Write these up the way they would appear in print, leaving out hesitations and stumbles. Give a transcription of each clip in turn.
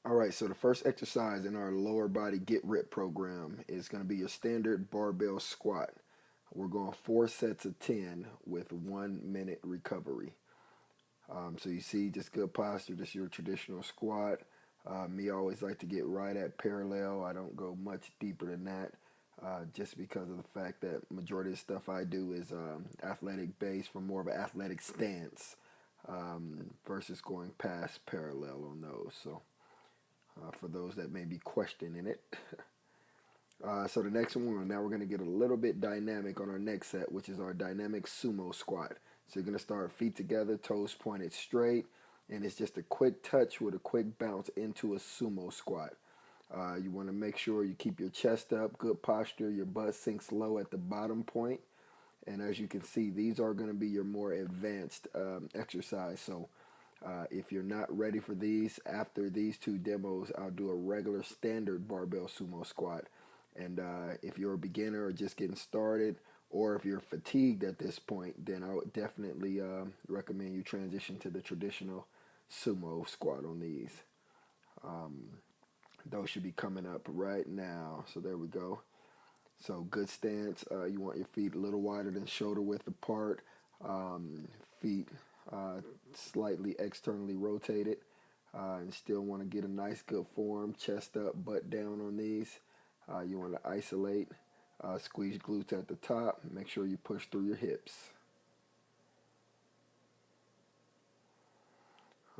All right, so the first exercise in our lower body get rip program is going to be your standard barbell squat. We're going 4 sets of 10 with 1 minute recovery. So you see, just good posture, just your traditional squat. Me, I always like to get right at parallel. I don't go much deeper than that, just because of the fact that majority of the stuff I do is athletic based from more of an athletic stance versus going past parallel on those. So for those that may be questioning it. So the next one, now we're going to get a little bit dynamic on our next set, which is our dynamic sumo squat. So you're going to start feet together, toes pointed straight, and it's just a quick touch with a quick bounce into a sumo squat. You want to make sure you keep your chest up, good posture, your butt sinks low at the bottom point. And as you can see, these are going to be your more advanced exercise. So if you're not ready for these, after these two demos, I'll do a regular standard barbell sumo squat. And if you're a beginner or just getting started, or if you're fatigued at this point, then I would definitely recommend you transition to the traditional sumo squat on these. Those should be coming up right now. So there we go. So good stance. You want your feet a little wider than shoulder width apart. Feet slightly externally rotated. And still want to get a nice good form. Chest up, butt down on these. You want to isolate. Squeeze glutes at the top. Make sure you push through your hips.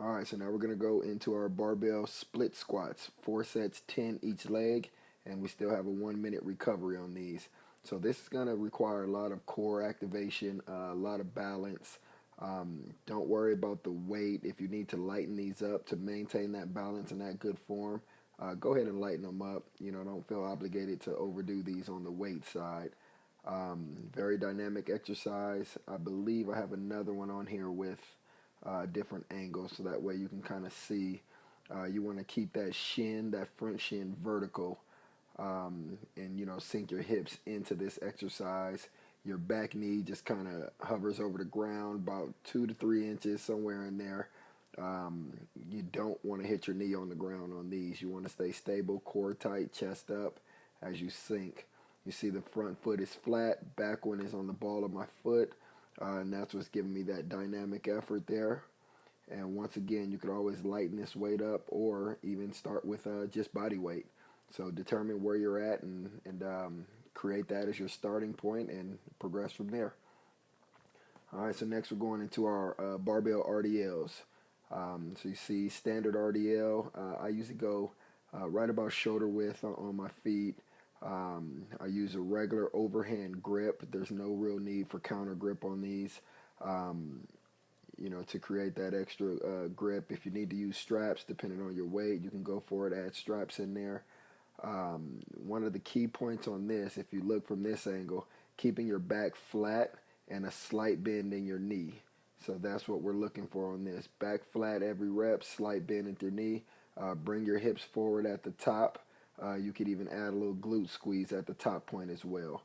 All right, so now we're going to go into our barbell split squats. 4 sets, 10 each leg, and we still have a 1 minute recovery on these. So this is going to require a lot of core activation, a lot of balance. Don't worry about the weight. If you need to lighten these up to maintain that balance and that good form, go ahead and lighten them up. You know, don't feel obligated to overdo these on the weight side. Very dynamic exercise. I believe I have another one on here with different angles, so that way you can kind of see. You want to keep that shin, that front shin vertical, and you know, sink your hips into this exercise. Your back knee just kind of hovers over the ground about 2 to 3 inches, somewhere in there. You don't want to hit your knee on the ground on these. You want to stay stable, core tight, chest up as you sink. You see the front foot is flat, back one is on the ball of my foot, and that's what's giving me that dynamic effort there. And once again, you could always lighten this weight up or even start with just body weight. So determine where you're at and create that as your starting point and progress from there. All right, so next we're going into our barbell RDLs. So you see standard RDL. I usually go right about shoulder width on my feet. I use a regular overhand grip. There's no real need for counter grip on these. You know, to create that extra grip. If you need to use straps, depending on your weight, you can go for it. Add straps in there. One of the key points on this, if you look from this angle, keeping your back flat and a slight bend in your knee. So that's what we're looking for on this. Back flat every rep, slight bend at your knee. Bring your hips forward at the top. You could even add a little glute squeeze at the top point as well.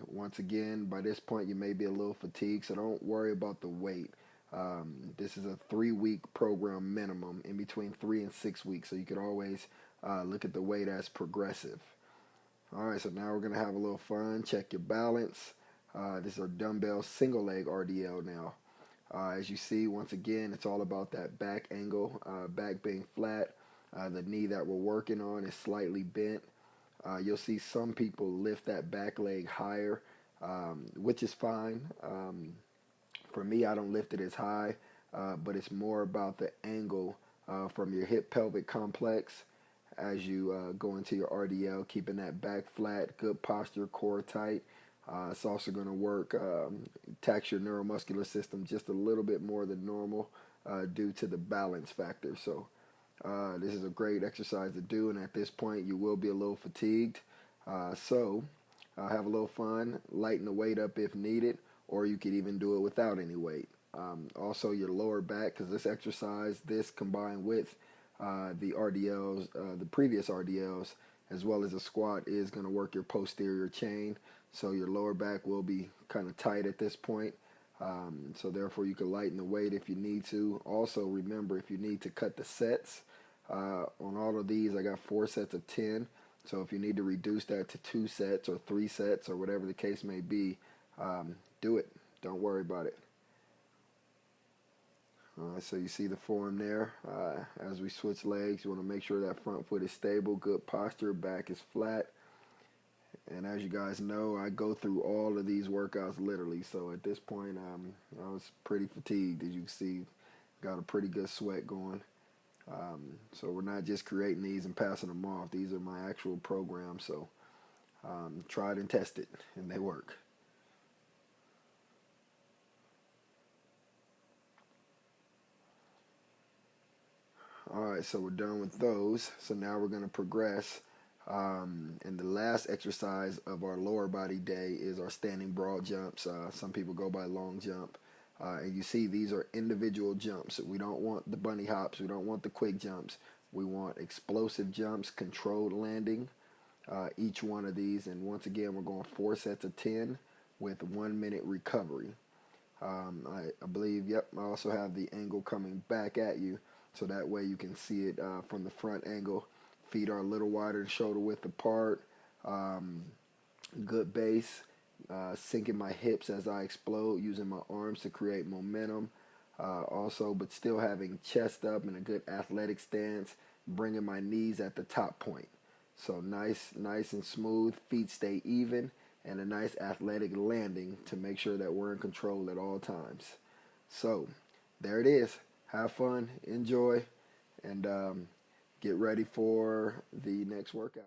Once again, by this point you may be a little fatigued, so don't worry about the weight. This is a 3-week program minimum, in between 3 and 6 weeks, so you could always look at the weight as progressive. Alright, so now we're going to have a little fun. Check your balance. This is our dumbbell single leg RDL now. As you see, once again, it's all about that back angle, back being flat. The knee that we're working on is slightly bent. You'll see some people lift that back leg higher, which is fine. For me, I don't lift it as high, but it's more about the angle from your hip pelvic complex as you go into your RDL, keeping that back flat, good posture, core tight. It's also going to work, tax your neuromuscular system just a little bit more than normal due to the balance factor. So this is a great exercise to do, and at this point you will be a little fatigued. So have a little fun, lighten the weight up if needed, or you could even do it without any weight. Also your lower back, because this exercise, this combined with the RDLs, the previous RDLs, as well as a squat, is going to work your posterior chain. So your lower back will be kind of tight at this point. So therefore you can lighten the weight if you need to. Also remember, if you need to cut the sets, On all of these, I got 4 sets of 10. So if you need to reduce that to 2 sets or 3 sets or whatever the case may be, do it. Don't worry about it. So you see the form there. As we switch legs, you want to make sure that front foot is stable, good posture, back is flat. And as you guys know, I go through all of these workouts literally. So at this point, I was pretty fatigued. As you can see, got a pretty good sweat going. So we're not just creating these and passing them off. These are my actual programs. So tried and tested, and they work. Alright, so we're done with those. So now we're going to progress. And the last exercise of our lower body day is our standing broad jumps. Some people go by long jump. And you see these are individual jumps. We don't want the bunny hops. We don't want the quick jumps. We want explosive jumps, controlled landing, each one of these. And once again, we're going 4 sets of 10 with 1 minute recovery. I believe, yep, I also have the angle coming back at you. So that way you can see it from the front angle. Feet are a little wider and shoulder width apart. Good base. Sinking my hips as I explode, using my arms to create momentum. Also, but still having chest up and a good athletic stance. Bringing my knees at the top point. So nice and smooth. Feet stay even. And a nice athletic landing to make sure that we're in control at all times. So there it is. Have fun, enjoy, and get ready for the next workout.